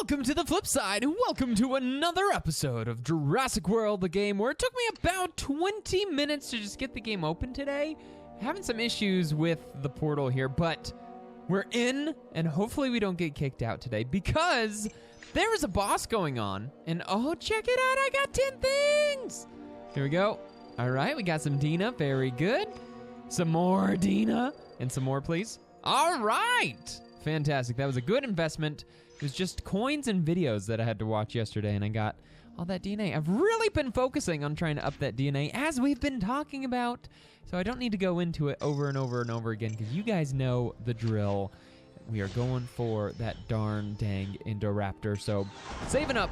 Welcome to the flip side. Welcome to another episode of Jurassic World, the game where it took me about 20 minutes to just get the game open today. Having some issues with the portal here, but we're in, and hopefully we don't get kicked out today because there is a boss going on. And oh, check it out, I got 10 things. Here we go. All right, we got some Dina, very good. Some more Dina, and some more, please. All right, fantastic. That was a good investment. It was just coins and videos that I had to watch yesterday, and I got all that DNA. I've really been focusing on trying to up that DNA, as we've been talking about, so I don't need to go into it over and over and over again, because you guys know the drill. We are going for that darn dang Indoraptor, so saving up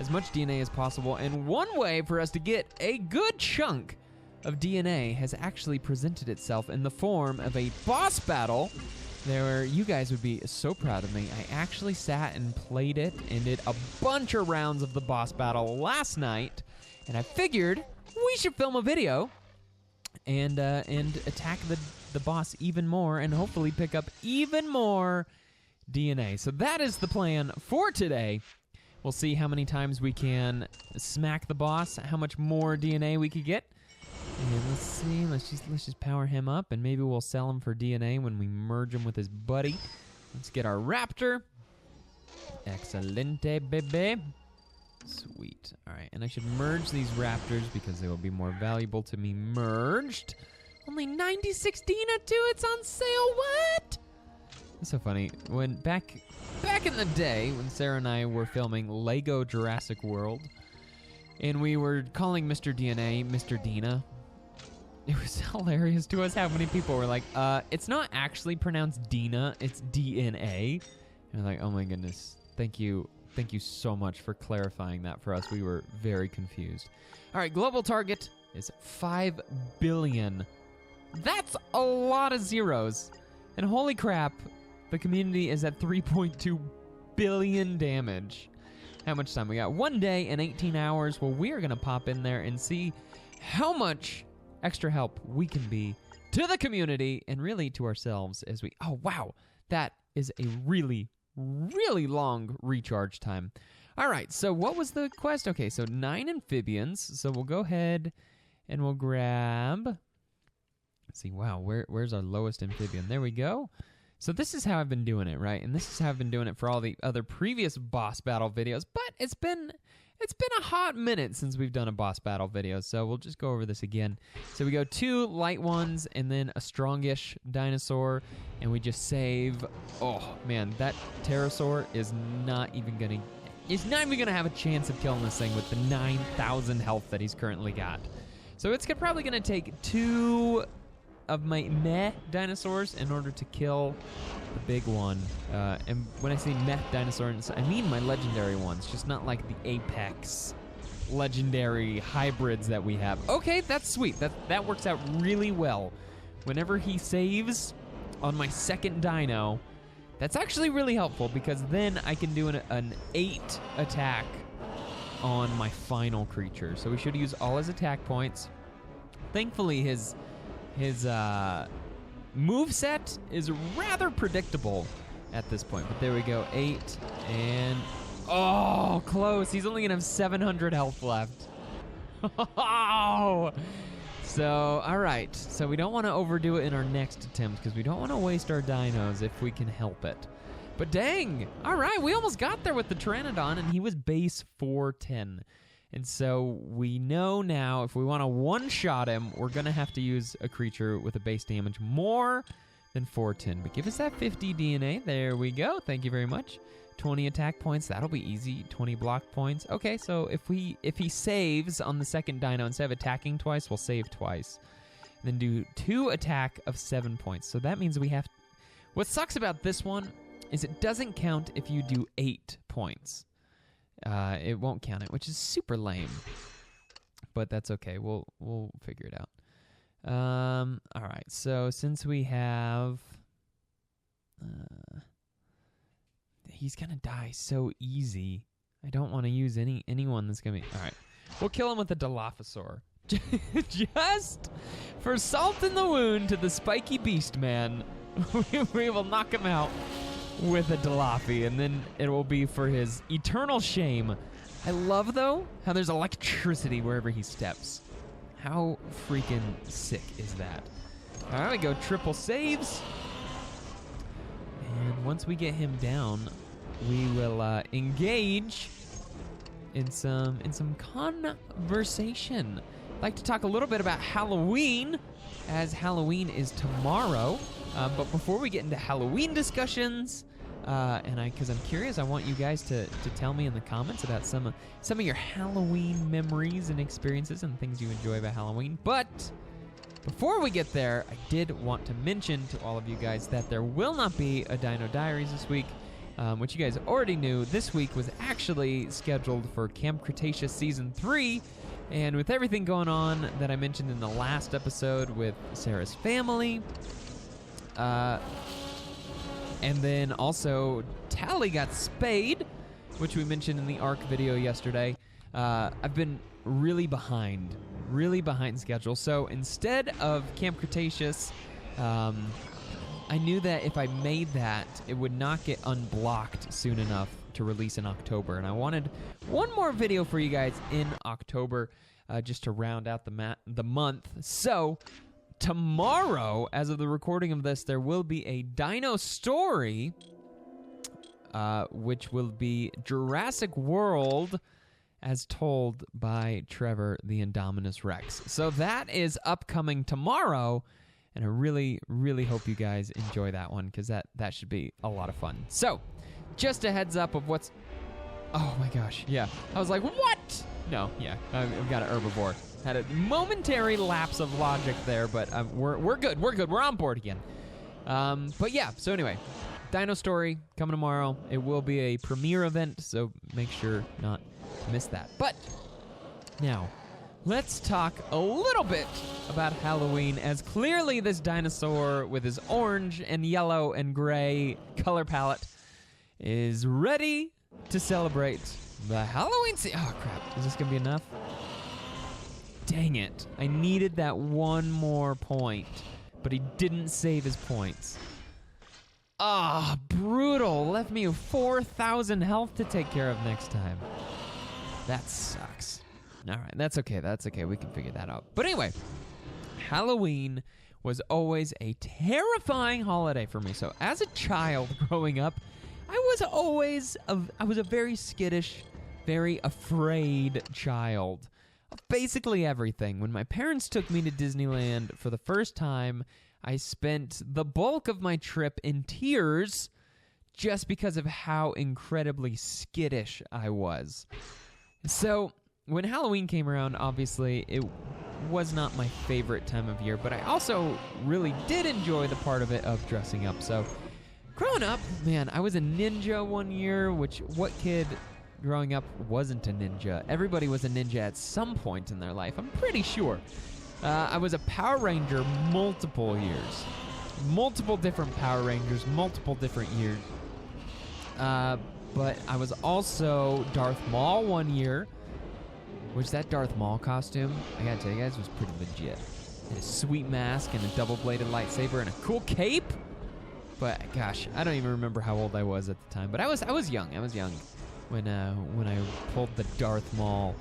as much DNA as possible, and one way for us to get a good chunk of DNA has actually presented itself in the form of a boss battle. There, you guys would be so proud of me. I actually sat and played it and did a bunch of rounds of the boss battle last night, and I figured we should film a video and attack the boss even more and hopefully pick up even more DNA. So that is the plan for today. We'll see how many times we can smack the boss, how much more DNA we could get. And let's see, let's just power him up, and maybe we'll sell him for DNA when we merge him with his buddy. Let's get our raptor. Excelente, bebe. Sweet. All right, and I should merge these raptors because they will be more valuable to me merged. Only 96 Dina too, it's on sale, what? That's so funny. When back in the day when Sarah and I were filming Lego Jurassic World, and we were calling Mr. DNA Mr. Dina, it was hilarious to us how many people were like, it's not actually pronounced Dina, it's DNA. And we're like, oh my goodness, thank you so much for clarifying that for us. We were very confused. All right, global target is 5 billion. That's a lot of zeros. And holy crap, the community is at 3.2 billion damage. How much time we got? 1 day and 18 hours. Well, we are gonna pop in there and see how much extra help we can be to the community and really to ourselves as we, oh wow, that is a really, really long recharge time. All right, so what was the quest? Okay, so 9 amphibians. So we'll go ahead and we'll grab, let's see, wow, where's our lowest amphibian? There we go. So this is how I've been doing it, right? And this is how I've been doing it for all the other previous boss battle videos, but it's been a hot minute since we've done a boss battle video, so we'll just go over this again. So we go 2 light ones and then a strongish dinosaur, and we just save, oh man, that pterosaur is not even gonna have a chance of killing this thing with the 9,000 health that he's currently got. So it's probably gonna take 2 of my meh dinosaurs in order to kill the big one. And when I say meh dinosaurs, I mean my legendary ones, just not like the apex legendary hybrids that we have. Okay, that's sweet. That works out really well. Whenever he saves on my second dino, that's actually really helpful because then I can do an 8 attack on my final creature. So we should use all his attack points. Thankfully, his moveset is rather predictable at this point, but there we go, 8, and oh, close. He's only gonna have 700 health left. Oh! So, all right, so we don't wanna overdo it in our next attempt because we don't wanna waste our dinos if we can help it. But dang, all right, we almost got there with the Pteranodon, and he was base 410. And so we know now if we want to one-shot him, we're going to have to use a creature with a base damage more than 410. But give us that 50 DNA. There we go. Thank you very much. 20 attack points. That'll be easy. 20 block points. Okay, so if he saves on the second dino, instead of attacking twice, we'll save twice. Then do 2 attack of 7 points. So that means we have... What sucks about this one is it doesn't count if you do 8 points. It won't count it, which is super lame, but that's okay. We'll figure it out. All right. So since we have, he's gonna die so easy. I don't want to use anyone that's gonna be. All right. We'll kill him with a Dilophosaur, just for salt in the wound to the spiky beast man. We will knock him out with a Jalopy, and then it will be for his eternal shame. I love, though, how there's electricity wherever he steps. How freaking sick is that? All right, we go triple saves. And once we get him down, we will engage in some conversation. I'd like to talk a little bit about Halloween, as Halloween is tomorrow. But before we get into Halloween discussions, because I'm curious, I want you guys to tell me in the comments about some of your Halloween memories and experiences and things you enjoy about Halloween. But before we get there, I did want to mention to all of you guys that there will not be a Dino Diaries this week, which you guys already knew. This week was actually scheduled for Camp Cretaceous Season 3, and with everything going on that I mentioned in the last episode with Sarah's family, and then also Tally got spayed, which we mentioned in the ARC video yesterday. I've been really behind schedule. So instead of Camp Cretaceous, I knew that if I made that, it would not get unblocked soon enough to release in October. And I wanted one more video for you guys in October, just to round out the month. So tomorrow, as of the recording of this, there will be a Dino story, which will be Jurassic World as told by Trevor the Indominus Rex. So that is upcoming tomorrow, and I really, really hope you guys enjoy that one, because that should be a lot of fun. So, just a heads up of what's... Oh my gosh, yeah. I was like, what? No, yeah, I've got an herbivore. Had a momentary lapse of logic there, but we're good. We're on board again. But yeah, so anyway, Dino Story coming tomorrow. It will be a premiere event, so make sure not to miss that. But now, let's talk a little bit about Halloween, as clearly this dinosaur with his orange and yellow and gray color palette is ready to celebrate the Halloween season. Oh crap, is this gonna be enough? Dang it, I needed that one more point, but he didn't save his points. Ah, brutal. Left me with 4,000 health to take care of next time. That sucks. All right, that's okay. We can figure that out. But anyway, Halloween was always a terrifying holiday for me. So as a child growing up, I was a very skittish, very afraid child of basically everything. When my parents took me to Disneyland for the first time, I spent the bulk of my trip in tears just because of how incredibly skittish I was. So when Halloween came around, obviously, it was not my favorite time of year, but I also really did enjoy the part of it of dressing up. So growing up, man, I was a ninja one year, which what kid growing up wasn't a ninja? Everybody was a ninja at some point in their life, I'm pretty sure. I was a Power Ranger multiple years. Multiple different Power Rangers, multiple different years. But I was also Darth Maul one year, which that Darth Maul costume, I gotta tell you guys, was pretty legit. And a sweet mask and a double-bladed lightsaber and a cool cape. But gosh, I don't even remember how old I was at the time. But I was young. I was young when I pulled the Darth Maul.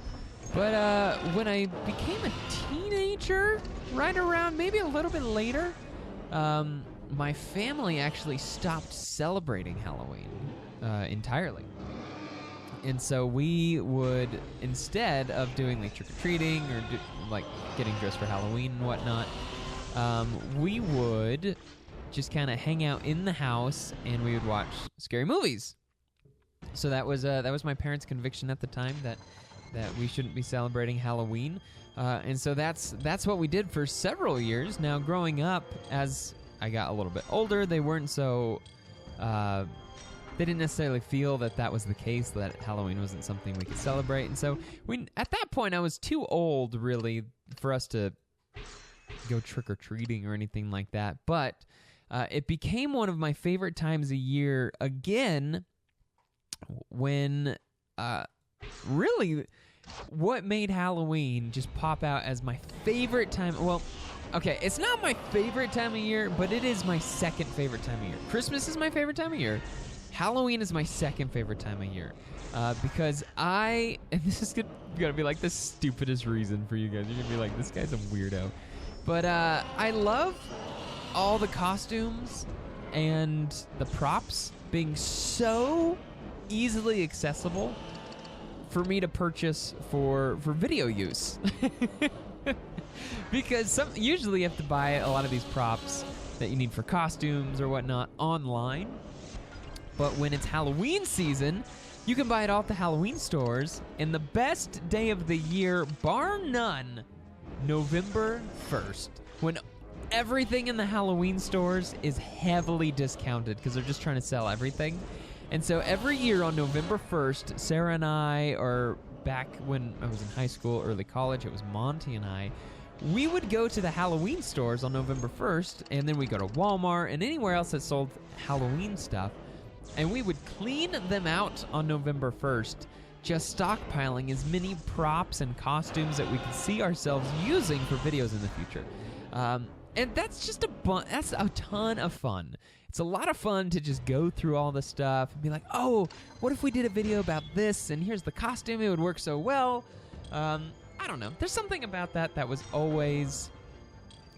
But when I became a teenager, right around maybe a little bit later, my family actually stopped celebrating Halloween entirely. And so we would, instead of doing like trick-or-treating or like getting dressed for Halloween and whatnot, we would just kind of hang out in the house and we would watch scary movies. So that was my parents' conviction at the time that we shouldn't be celebrating Halloween. And so that's what we did for several years. Now, growing up, as I got a little bit older, they weren't so... they didn't necessarily feel that was the case, that Halloween wasn't something we could celebrate. And so at that point, I was too old, really, for us to go trick-or-treating or anything like that. But it became one of my favorite times a year again when really what made Halloween just pop out as my favorite time. Well, okay, it's not my favorite time of year, but it is my second favorite time of year. Christmas is my favorite time of year. Halloween is my second favorite time of year because and this is gonna be like the stupidest reason for you guys. You're gonna be like, this guy's a weirdo. But I love all the costumes and the props being so easily accessible for me to purchase for video use. Because usually you have to buy a lot of these props that you need for costumes or whatnot online. But when it's Halloween season, you can buy it all at the Halloween stores. And the best day of the year, bar none, November 1st, when everything in the Halloween stores is heavily discounted because they're just trying to sell everything. And so every year on November 1st, Sarah and I, or back when I was in high school, early college, it was Monty and I, we would go to the Halloween stores on November 1st, and then we go to Walmart and anywhere else that sold Halloween stuff, and we would clean them out on November 1st, just stockpiling as many props and costumes that we could see ourselves using for videos in the future. And that's just that's a ton of fun. It's a lot of fun to just go through all the stuff and be like, oh, what if we did a video about this, and here's the costume, it would work so well. I don't know. There's something about that was always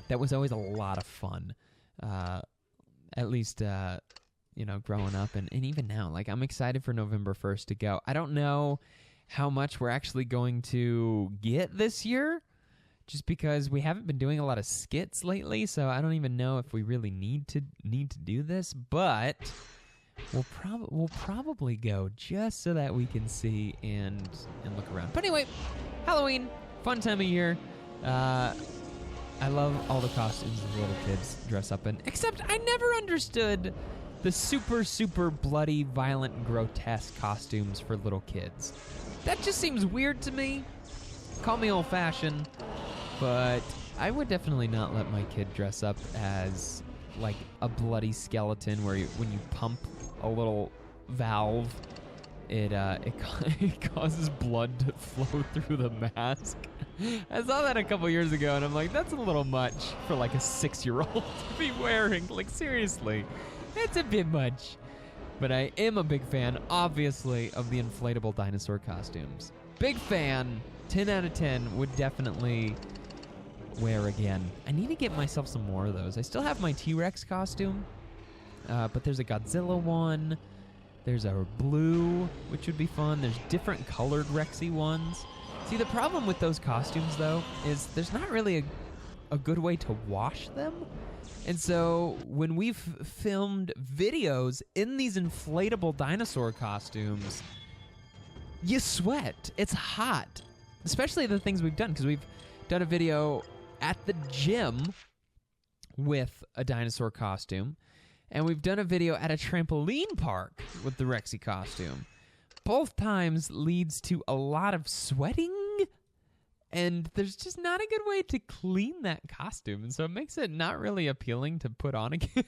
a lot of fun. At least, growing up and even now. Like, I'm excited for November 1st to go. I don't know how much we're actually going to get this year, just because we haven't been doing a lot of skits lately, so I don't even know if we really need to do this, but we'll probably go just so that we can see and look around. But anyway, Halloween, fun time of year. I love all the costumes the little kids dress up in, except I never understood the super, super bloody, violent, grotesque costumes for little kids. That just seems weird to me. Call me old-fashioned, but I would definitely not let my kid dress up as like a bloody skeleton where when you pump a little valve, it causes blood to flow through the mask. I saw that a couple years ago, and I'm like, that's a little much for like a 6-year-old to be wearing. Like, seriously, that's a bit much. But I am a big fan, obviously, of the inflatable dinosaur costumes. Big fan. 10 out of 10 would definitely wear again. I need to get myself some more of those. I still have my T-Rex costume, but there's a Godzilla one. There's a blue, which would be fun. There's different colored Rexy ones. See, the problem with those costumes, though, is there's not really a good way to wash them. And so when we've filmed videos in these inflatable dinosaur costumes, you sweat. It's hot. Especially the things we've done, because we've done a video at the gym with a dinosaur costume, and we've done a video at a trampoline park with the Rexy costume. Both times leads to a lot of sweating, and there's just not a good way to clean that costume, and so it makes it not really appealing to put on again.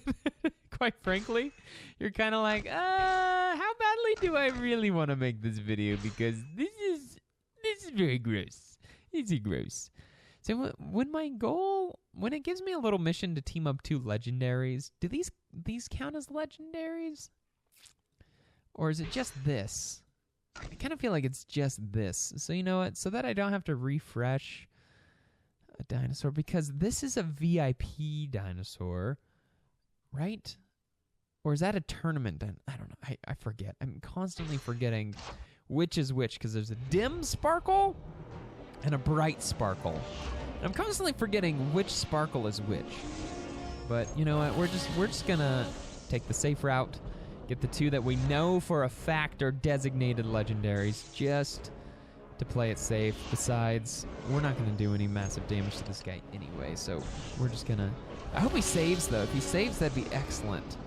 Quite frankly, you're kind of like, how badly do I really want to make this video, because this is very gross. This is gross. So when it gives me a little mission to team up 2 legendaries, do these count as legendaries? Or is it just this? I kind of feel like it's just this. So you know what? So that I don't have to refresh a dinosaur, because this is a VIP dinosaur, right? Or is that a tournament? I don't know. I forget. I'm constantly forgetting which is which, because there's a dim sparkle and a bright sparkle. And I'm constantly forgetting which sparkle is which. But you know what? We're just gonna take the safe route, get the 2 that we know for a fact are designated legendaries, just to play it safe. Besides, we're not gonna do any massive damage to this guy anyway, so we're just gonna... I hope he saves, though. If he saves, that'd be excellent.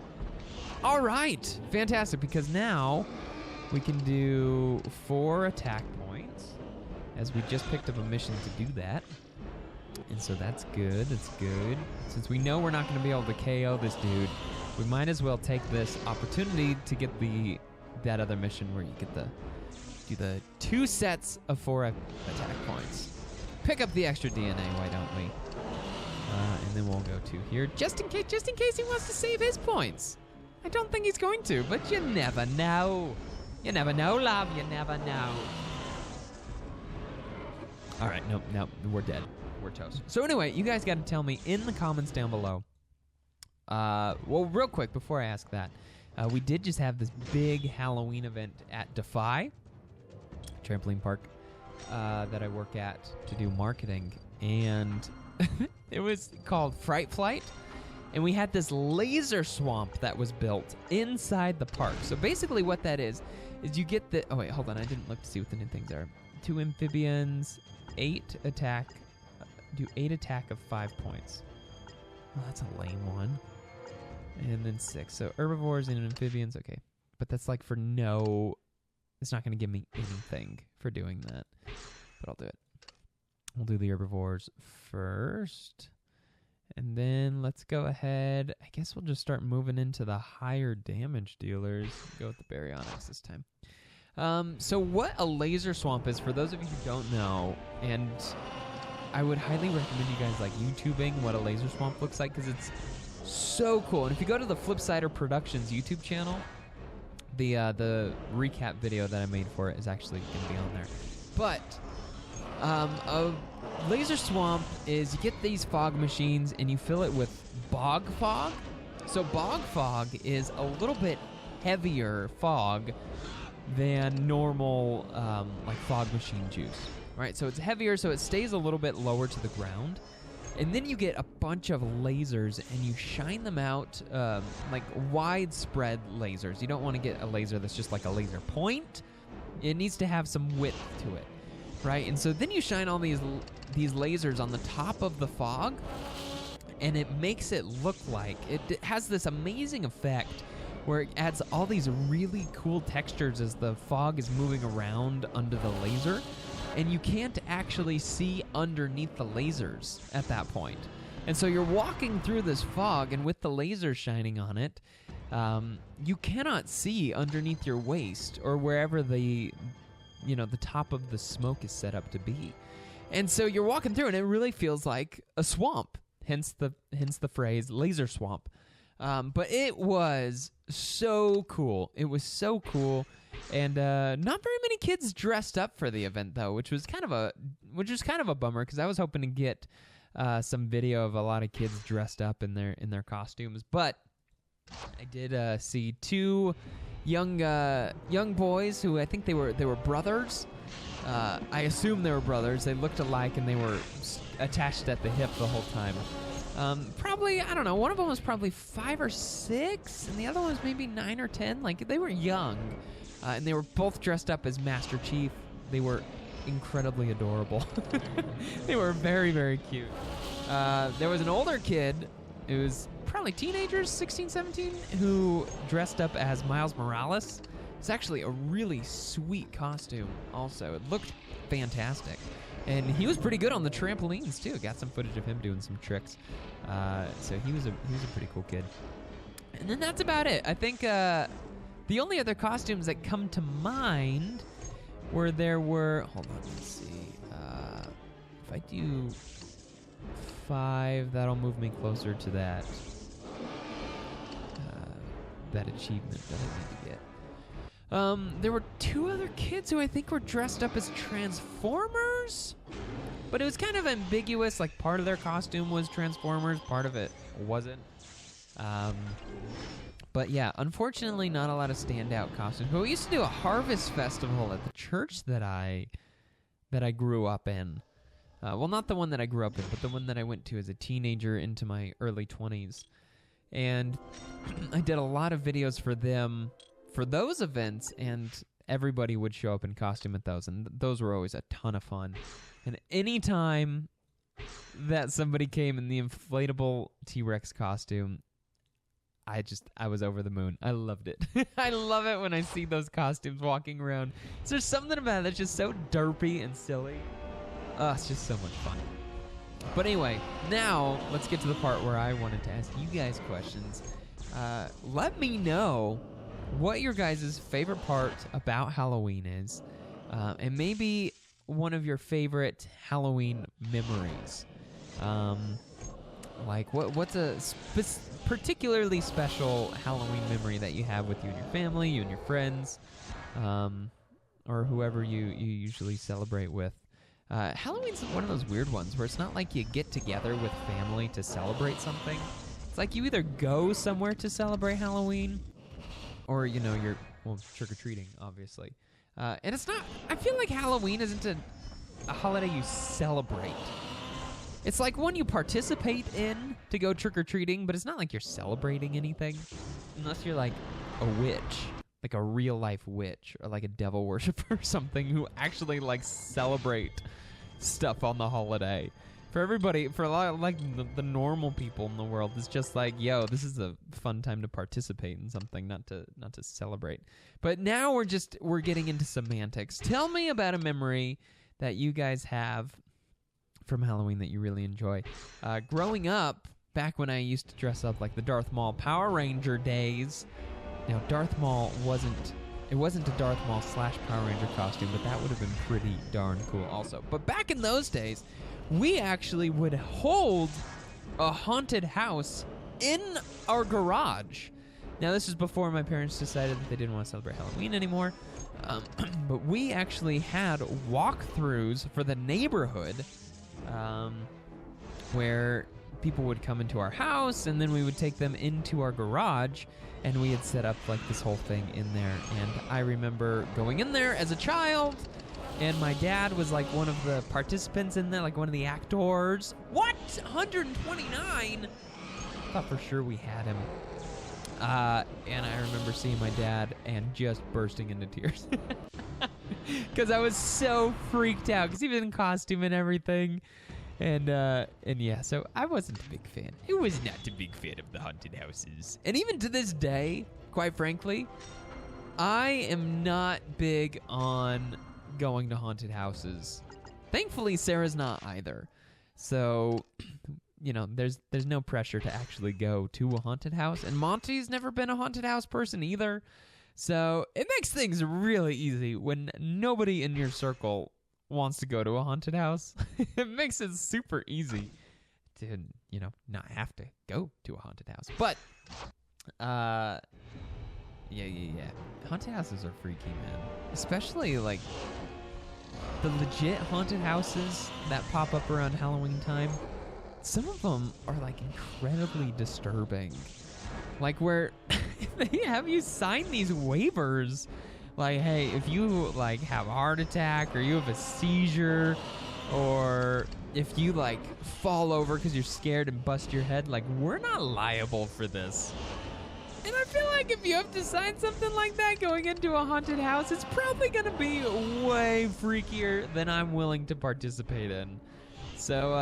All right, fantastic, because now we can do 4 attack points, as we just picked up a mission to do that. And so that's good, that's good. Since we know we're not going to be able to KO this dude, we might as well take this opportunity to get that other mission where you get do the 2 sets of 4 attack points. Pick up the extra DNA, why don't we? And then we'll go to here, just in case he wants to save his points. I don't think he's going to, but you never know. You never know, love. You never know. All right, nope, we're dead. We're toast. So anyway, you guys got to tell me in the comments down below. Well, real quick, before I ask that, we did just have this big Halloween event at Defy, trampoline park, that I work at to do marketing, and it was called Fright Flight, and we had this laser swamp that was built inside the park. So basically what that is you get the... Oh, wait, hold on. I didn't look to see what the new things are. 2 amphibians, 8 attack... do 8 attack of 5 points. Oh, that's a lame one. And then 6. So herbivores and amphibians, okay. But that's like for no... It's not going to give me anything for doing that. But I'll do it. We'll do the herbivores first. And then let's go ahead. I guess we'll just start moving into the higher damage dealers. Go with the baryonyx this time. So what a laser swamp is, for those of you who don't know, and I would highly recommend you guys like YouTubing what a laser swamp looks like, because it's so cool. And if you go to the Flipsider Productions YouTube channel, the recap video that I made for it is actually going to be on there. But a laser swamp is, you get these fog machines and you fill it with bog fog. So bog fog is a little bit heavier fog than normal like fog machine juice, right? So it's heavier, so it stays a little bit lower to the ground. And then you get a bunch of lasers and you shine them out, like widespread lasers. You don't want to get a laser that's just like a laser point. It needs to have some width to it, right? And so then you shine all these lasers on the top of the fog, and it makes it look like, it has this amazing effect where it adds all these really cool textures as the fog is moving around under the laser. And you can't actually see underneath the lasers at that point. And so you're walking through this fog, and with the laser shining on it, you cannot see underneath your waist or wherever the top of the smoke is set up to be. And so you're walking through, and it really feels like a swamp. Hence the phrase laser swamp. But it was so cool. It was so cool. And not very many kids dressed up for the event, though, which was kind of a bummer, because I was hoping to get some video of a lot of kids dressed up in their costumes. But I did see 2 young boys who I think they were brothers. I assume they were brothers. They looked alike, and they were attached at the hip the whole time. Probably, I don't know, one of them was probably 5 or 6, and the other one was maybe 9 or 10. Like, they were young. And they were both dressed up as Master Chief. They were incredibly adorable. They were very, very cute. There was an older kid, it was probably teenagers, 16, 17, who dressed up as Miles Morales. It's actually a really sweet costume also. It looked fantastic. And he was pretty good on the trampolines, too. Got some footage of him doing some tricks. So he was a pretty cool kid. And then that's about it. I think... the only other costumes that come to mind hold on, let's see. If I do 5, that'll move me closer to that achievement that I need to get. There were 2 other kids who I think were dressed up as Transformers, but it was kind of ambiguous. Like, part of their costume was Transformers, part of it wasn't. But yeah, unfortunately, not a lot of standout costumes. But we used to do a harvest festival at the church that I grew up in. Well, not the one that I grew up in, but the one that I went to as a teenager into my early 20s. And I did a lot of videos for them for those events, and everybody would show up in costume at those, and those were always a ton of fun. And anytime that somebody came in the inflatable T-Rex costume, I was over the moon. I loved it. I love it when I see those costumes walking around. So there's something about it that's just so derpy and silly. It's just so much fun. But anyway, now let's get to the part where I wanted to ask you guys questions. Let me know what your guys' favorite part about Halloween is, and maybe one of your favorite Halloween memories. Like, what's a particularly special Halloween memory that you have with you and your family, you and your friends, or whoever you usually celebrate with? Halloween's one of those weird ones where it's not like you get together with family to celebrate something. It's like you either go somewhere to celebrate Halloween, or, you know, you're, well, trick-or-treating, obviously. And it's not, I feel like Halloween isn't a holiday you celebrate. It's like one you participate in to go trick-or-treating, but it's not like you're celebrating anything. Unless you're like a witch, like a real-life witch, or like a devil worshiper or something who actually like celebrate stuff on the holiday. For everybody, for a lot of, like the normal people in the world, it's just like, yo, this is a fun time to participate in something, not to celebrate. But now we're getting into semantics. Tell me about a memory that you guys have from Halloween that you really enjoy. Growing up, back when I used to dress up like the Darth Maul Power Ranger days. Now, Darth Maul wasn't a Darth Maul / Power Ranger costume, but that would have been pretty darn cool also. But back in those days, we actually would hold a haunted house in our garage. Now, this is before my parents decided that they didn't want to celebrate Halloween anymore. But we actually had walkthroughs for the neighborhood where people would come into our house, and then we would take them into our garage, and we had set up like this whole thing in there. And I remember going in there as a child, and my dad was like one of the participants in there, like one of the actors. What? 129? I thought for sure we had him. And I remember seeing my dad and just bursting into tears. Because I was so freaked out, because he was in costume and everything. And yeah, so I wasn't a big fan. I was not a big fan of the haunted houses. And even to this day, quite frankly, I am not big on going to haunted houses. Thankfully, Sarah's not either. So, you know, there's no pressure to actually go to a haunted house. And Monty's never been a haunted house person either. So it makes things really easy when nobody in your circle wants to go to a haunted house. It makes it super easy to, you know, not have to go to a haunted house. But, yeah. Haunted houses are freaky, man. Especially, like, the legit haunted houses that pop up around Halloween time. Some of them are, like, incredibly disturbing. Like, where they have you sign these waivers. Like, hey, if you, like, have a heart attack, or you have a seizure, or if you, like, fall over because you're scared and bust your head, like, we're not liable for this. And I feel like if you have to sign something like that going into a haunted house, it's probably going to be way freakier than I'm willing to participate in. So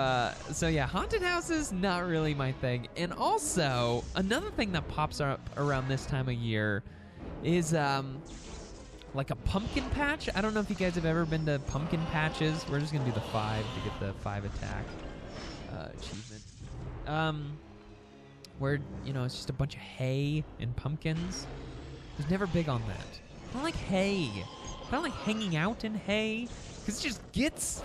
yeah, haunted houses, not really my thing. And also, another thing that pops up around this time of year is, like a pumpkin patch. I don't know if you guys have ever been to pumpkin patches. We're just going to do the 5 to get the 5 attack achievement. Where, you know, it's just a bunch of hay and pumpkins. I was never big on that. I don't like hay. I don't like hanging out in hay, because it just gets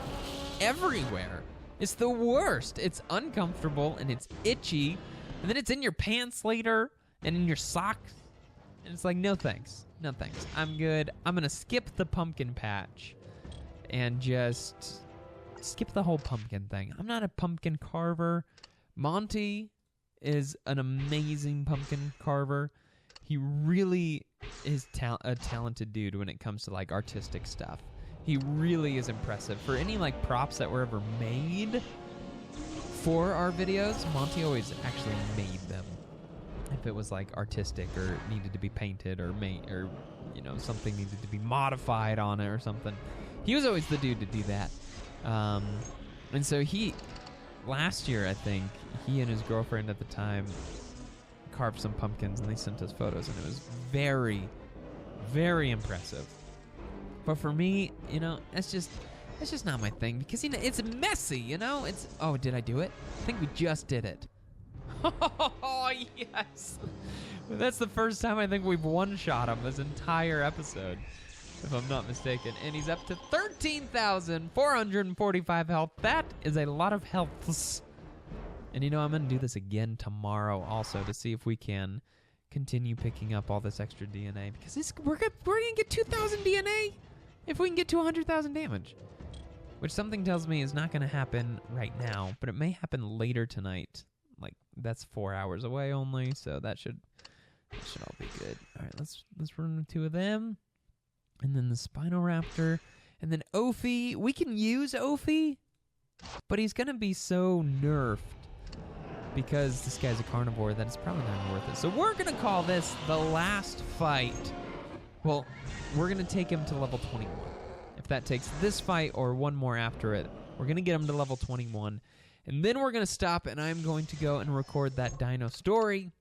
everywhere. It's the worst. It's uncomfortable, and it's itchy, and then it's in your pants later, and in your socks, and it's like, no thanks. No thanks. I'm good. I'm going to skip the pumpkin patch and just skip the whole pumpkin thing. I'm not a pumpkin carver. Monty is an amazing pumpkin carver. He really is a talented dude when it comes to, like, artistic stuff. He really is impressive. For any, like, props that were ever made for our videos, Monty always actually made them. If it was, like, artistic or needed to be painted or made, or, you know, something needed to be modified on it or something, he was always the dude to do that. And so last year, I think, he and his girlfriend at the time carved some pumpkins, and they sent us photos, and it was very, very impressive. But for me, you know, it's just not my thing, because, you know, it's messy, you know? Oh, did I do it? I think we just did it. Oh, yes. That's the first time I think we've one-shot him this entire episode, if I'm not mistaken. And he's up to 13,445 health. That is a lot of healths. And I'm going to do this again tomorrow also to see if we can continue picking up all this extra DNA. Because we're going to get 2,000 DNA if we can get to 100,000 damage. Which something tells me is not going to happen right now, but it may happen later tonight. Like, that's 4 hours away only, so that should all be good. All right, let's run 2 of them. And then the Spinoraptor. And then Ophi. We can use Ophi, but he's going to be so nerfed because this guy's a carnivore that it's probably not even worth it. So we're going to call this the last fight. Well, we're going to take him to level 21. If that takes this fight or one more after it, we're going to get him to level 21. And then we're going to stop, and I'm going to go and record that dino story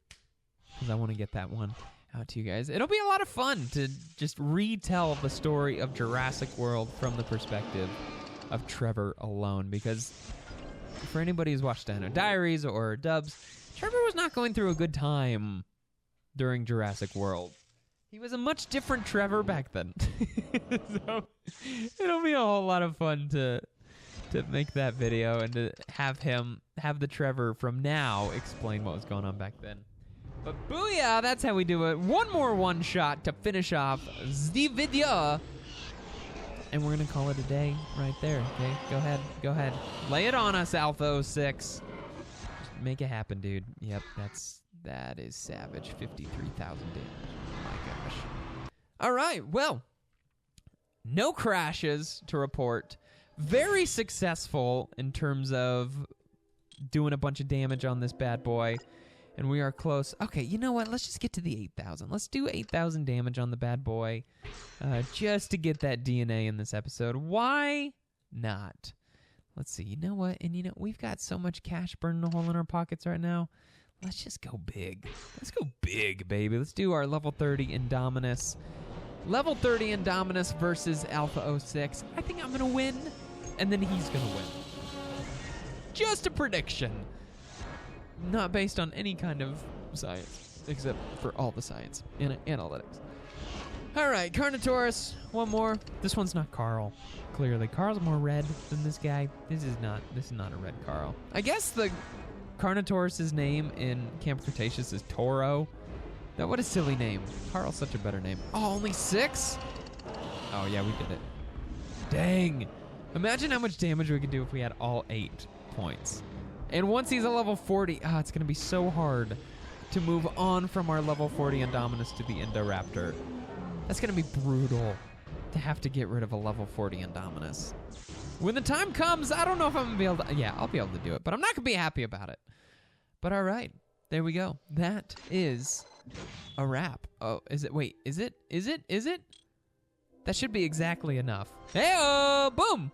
because I want to get that one out to you guys. It'll be a lot of fun to just retell the story of Jurassic World from the perspective of Trevor alone, because for anybody who's watched Dino Diaries or Dubs, Trevor was not going through a good time during Jurassic World. He was a much different Trevor back then. So it'll be a whole lot of fun to make that video and to have the Trevor from now explain what was going on back then. But booyah, that's how we do it. One more one shot to finish off the video. And we're going to call it a day right there, okay? Go ahead. Lay it on us, Alpha 06. Just make it happen, dude. Yep, that is savage. 53,000 damage. Oh my gosh. All right, well, no crashes to report. Very successful in terms of doing a bunch of damage on this bad boy. And we are close. Okay, you know what? Let's just get to the 8,000. Let's do 8,000 damage on the bad boy just to get that DNA in this episode. Why not? Let's see. You know what? And we've got so much cash burning a hole in our pockets right now. Let's just go big. Let's go big, baby. Let's do our level 30 Indominus. Level 30 Indominus versus Alpha 06. I think I'm going to win, and then he's going to win. Just a prediction. Not based on any kind of science, except for all the science in analytics. All right, Carnotaurus, one more. This one's not Carl, clearly. Carl's more red than this guy. This is not a red Carl. I guess the Carnotaurus' name in Camp Cretaceous is Toro. Now, what a silly name. Carl's such a better name. Oh, only 6? Oh, yeah, we did it. Dang. Imagine how much damage we could do if we had all 8 points. And once he's a level 40, it's going to be so hard to move on from our level 40 Indominus to the Indoraptor. That's going to be brutal to have to get rid of a level 40 Indominus. When the time comes, I don't know if I'm going to be able to... Yeah, I'll be able to do it, but I'm not going to be happy about it. But all right, there we go. That is a wrap. Oh, is it? Wait, is it? That should be exactly enough. Hey-oh, boom!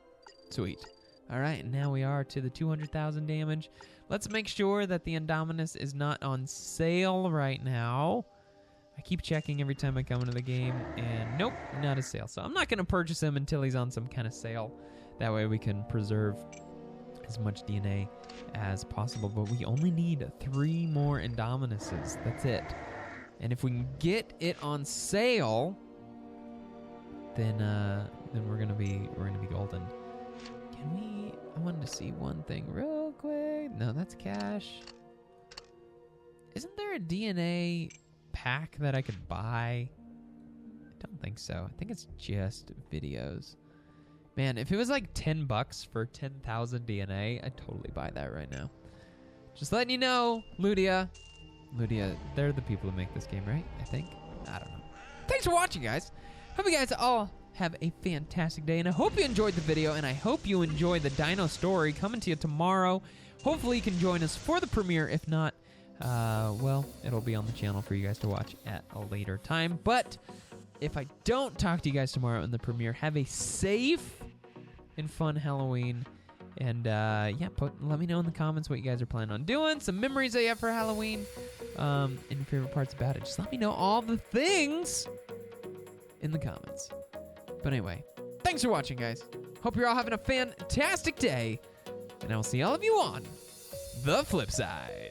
Sweet. All right, and now we are to the 200,000 damage. Let's make sure that the Indominus is not on sale right now. I keep checking every time I come into the game, and nope, not a sale. So I'm not going to purchase him until he's on some kind of sale. That way we can preserve as much DNA as possible. But we only need 3 more Indominuses. That's it. And if we can get it on sale, then we're gonna be golden. Can we? I wanted to see one thing real quick. No, that's cash. Isn't there a DNA pack that I could buy? I don't think so. I think it's just videos. Man, if it was like $10 for 10,000 DNA, I'd totally buy that right now. Just letting you know, Ludia, they're the people who make this game, right? I think. I don't know. Thanks for watching, guys. Hope you guys all have a fantastic day, and I hope you enjoyed the video, and I hope you enjoy the Dino story coming to you tomorrow. Hopefully you can join us for the premiere. If not, well, it'll be on the channel for you guys to watch at a later time. But if I don't talk to you guys tomorrow in the premiere, have a safe and fun Halloween. And yeah, let me know in the comments what you guys are planning on doing, some memories that you have for Halloween, and your favorite parts about it. Just let me know all the things in the comments. But anyway, thanks for watching, guys. Hope you're all having a fantastic day, and I will see all of you on the flip side.